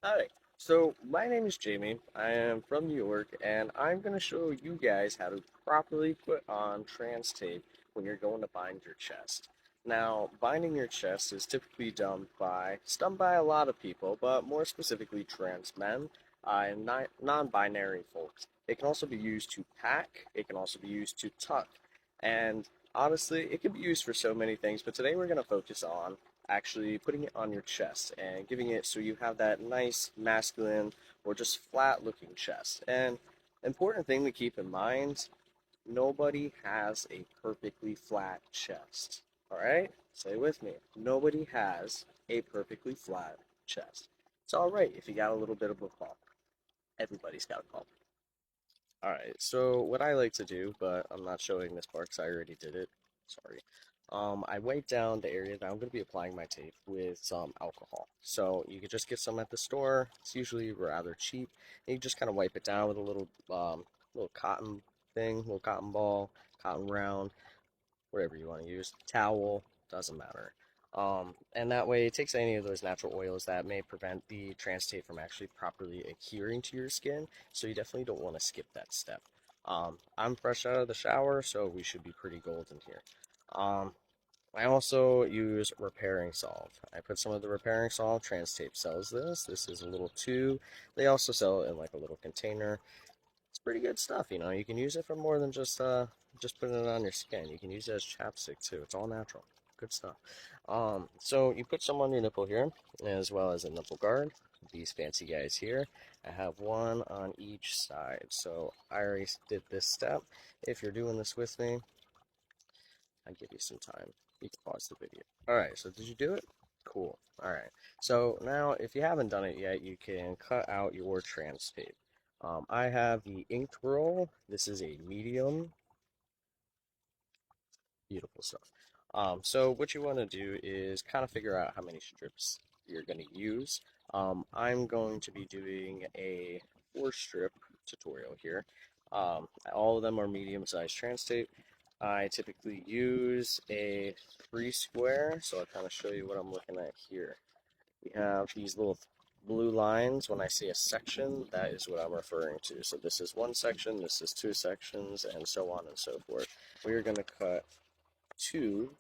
Hi, so my name is Jamie. I am from New York, and I'm going to show you guys how to properly put on trans tape when you're going to bind your chest. Now, binding your chest is typically done by a lot of people, but more specifically trans men and non-binary folks. It can also be used to pack. It can also be used to tuck, and honestly, it can be used for so many things. But today we're going to focus on actually putting it on your chest and giving it so you have that nice masculine or just flat looking chest. And important thing to keep in mind, nobody has a perfectly flat chest. All right? Say with me. Nobody has a perfectly flat chest. It's all right if you got a little bit of a bump. Everybody's got a bump. All right, so what I like to do, but I'm not showing this part because I already did it. Sorry. I wipe down the area that I'm going to be applying my tape with some alcohol. So you can just get some at the store. It's usually rather cheap. And you just kind of wipe it down with a little cotton thing, little cotton ball, cotton round, whatever you want to use, towel, doesn't matter. And that way it takes any of those natural oils that may prevent the trans tape from actually properly adhering to your skin, so you definitely don't want to skip that step. I'm fresh out of the shower, so we should be pretty golden here. Um, I also use repairing solve. I put some of the repairing solve. Trans Tape sells this. This is a little tube. They also sell it in like a little container. It's pretty good stuff, you know. You can use it for more than just putting it on your skin. You can use it as chapstick too. It's all natural. Good stuff. So you put some on your nipple here, as well as a nipple guard. These fancy guys here. I have one on each side. So I already did this step. If you're doing this with me, I'll give you some time. You can pause the video. Alright, so did you do it? Cool. Alright. So now, if you haven't done it yet, you can cut out your trans tape. I have the inked roll. This is a medium. Beautiful stuff. So what you want to do is kind of figure out how many strips you're going to use. I'm going to be doing a 4-strip tutorial here. All of them are medium-sized trans tape. I typically use a 3 square, so I'll kind of show you what I'm looking at here. We have these little blue lines. When I say a section, that is what I'm referring to. So this is one section, this is 2 sections, and so on and so forth. We are going to cut two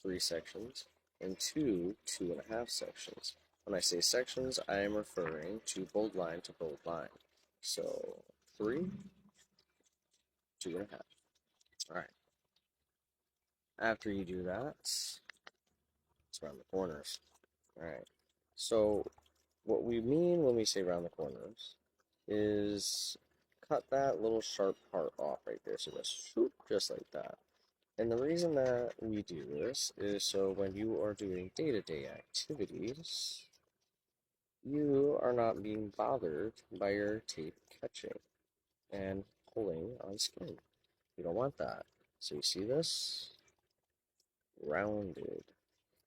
3 sections and two 2.5 sections. When I say sections, I am referring to bold line to bold line. So 3, 2.5. All right. After you do that, let's round the corners. All right. So what we mean when we say round the corners is cut that little sharp part off right there. So just like that. And the reason that we do this is so when you are doing day-to-day activities, you are not being bothered by your tape catching and pulling on skin. You don't want that. So you see this? Rounded.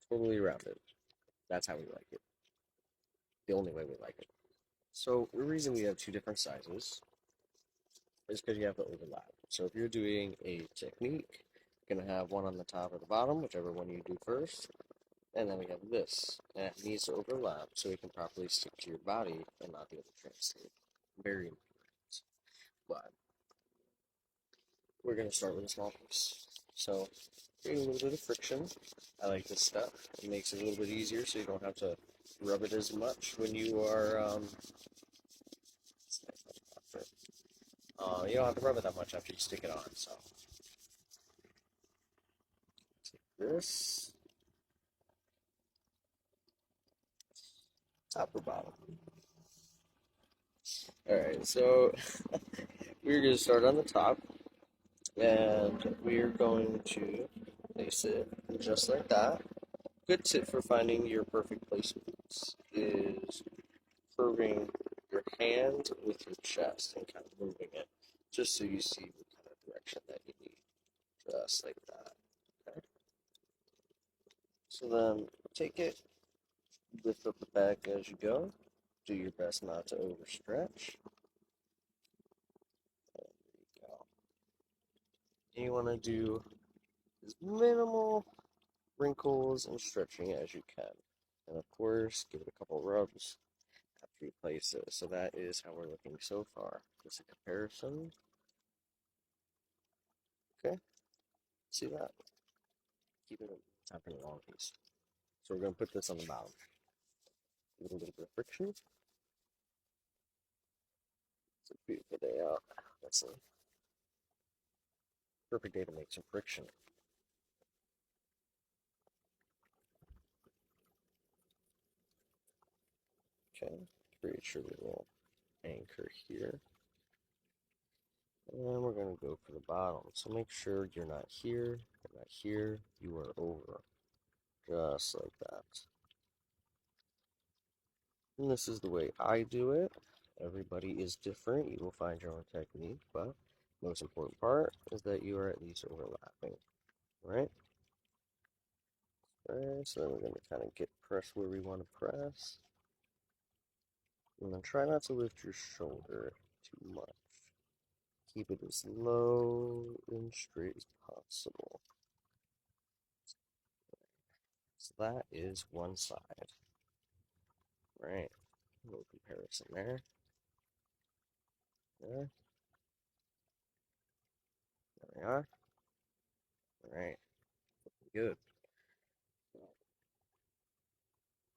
Totally rounded. That's how we like it. The only way we like it. So the reason we have two different sizes is because you have the overlap. So if you're doing a technique, you're going to have one on the top or the bottom, whichever one you do first. And then we have this, and it needs to overlap so it can properly stick to your body and not the other trans tape. Very important. But we're going to start with a small piece. So, create a little bit of friction. I like this step. It makes it a little bit easier so you don't have to rub it as much when you are, you don't have to rub it that much after you stick it on. So, take this, top or bottom. Alright, so we're going to start on the top. And we're going to place it just like that. Good tip for finding your perfect placements is curving your hand with your chest and kind of moving it just so you see the kind of direction that you need. Just like that. Okay. So then take it, lift up the back as you go. Do your best not to overstretch. There you go. And you want to do as minimal wrinkles and stretching as you can. And of course, give it a couple rubs replace it. So that is how we're looking so far. Just a comparison. Okay, see that? Keep it tapping along piece. So we're going to put this on the bottom. A little bit of friction. It's a beautiful day out. That's a perfect day to make some friction. Okay, create your little anchor here. And we're going to go for the bottom. So make sure you're not here, you're not here, you are over. Just like that. And this is the way I do it. Everybody is different. You will find your own technique, but the most important part is that you are at least overlapping. Right? Alright, so then we're going to kind of get press where we want to press. And then try not to lift your shoulder too much. Keep it as low and straight as possible. So that is one side. Right. A little comparison there. There. There we are. Alright. Good.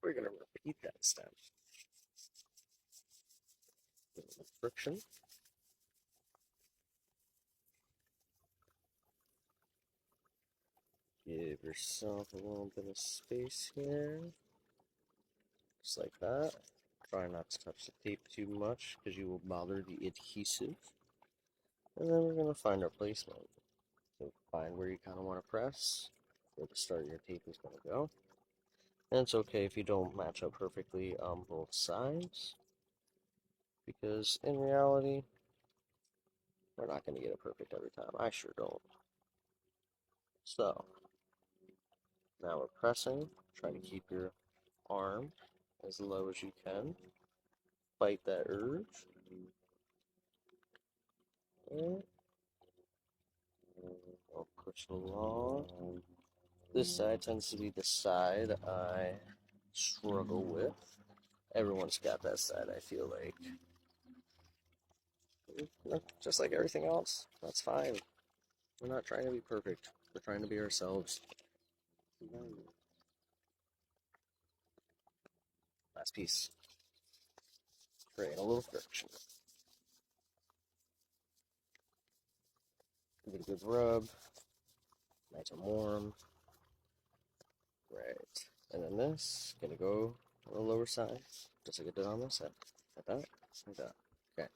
We're going to repeat that step. Friction. Give yourself a little bit of space here. Just like that. Try not to touch the tape too much because you will bother the adhesive. And then we're going to find our placement. So find where you kind of want to press, where the start of your tape is going to go. And it's okay if you don't match up perfectly on both sides, because in reality, we're not going to get it perfect every time. I sure don't. So, now we're pressing. Try to keep your arm as low as you can. Fight that urge. And I'll push along. This side tends to be the side I struggle with. Everyone's got that side, I feel like. Just like everything else, that's fine. We're not trying to be perfect. We're trying to be ourselves. Last piece. Create a little friction. Give it a good rub. Nice and warm. Right. And then this, gonna go on the lower side, just like I did on this side. Like that, like that. Okay.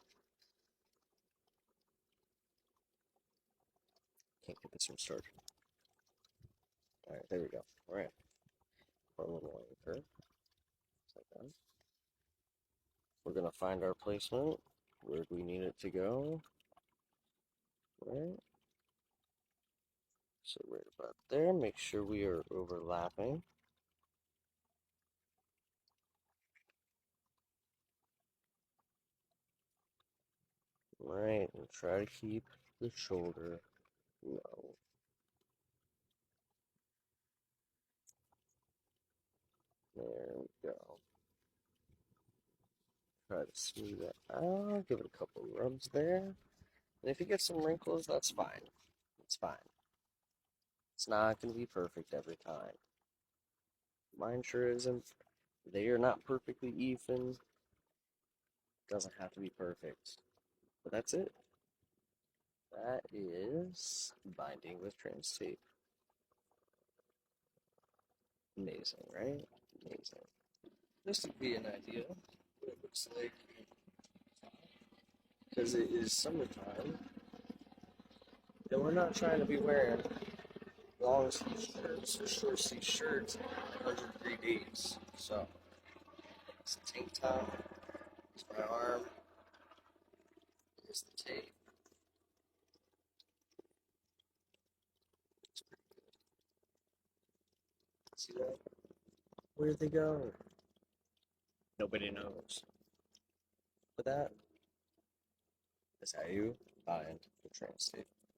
Can't get this one started. Alright, there we go. Alright. Put a little anchor. Just like that. We're gonna find our placement. Where do we need it to go? Right. So right about there. Make sure we are overlapping. Right, and try to keep the shoulder low. There we go. Try to smooth that out. Give it a couple rubs there. And if you get some wrinkles, that's fine. It's fine. It's not going to be perfect every time. Mine sure isn't. They are not perfectly even. Doesn't have to be perfect. But that's it. That is binding with TransTape. Amazing, right? Amazing. Just to give you an idea what it looks like, because it is summertime, and we're not trying to be wearing long sleeve shirts or short sleeve shirts 100-degree days. So, it's a tank top, it's my arm, here's the tape. It's pretty good. See that? Where'd they go? Nobody knows. But that is how you bind the TransTape.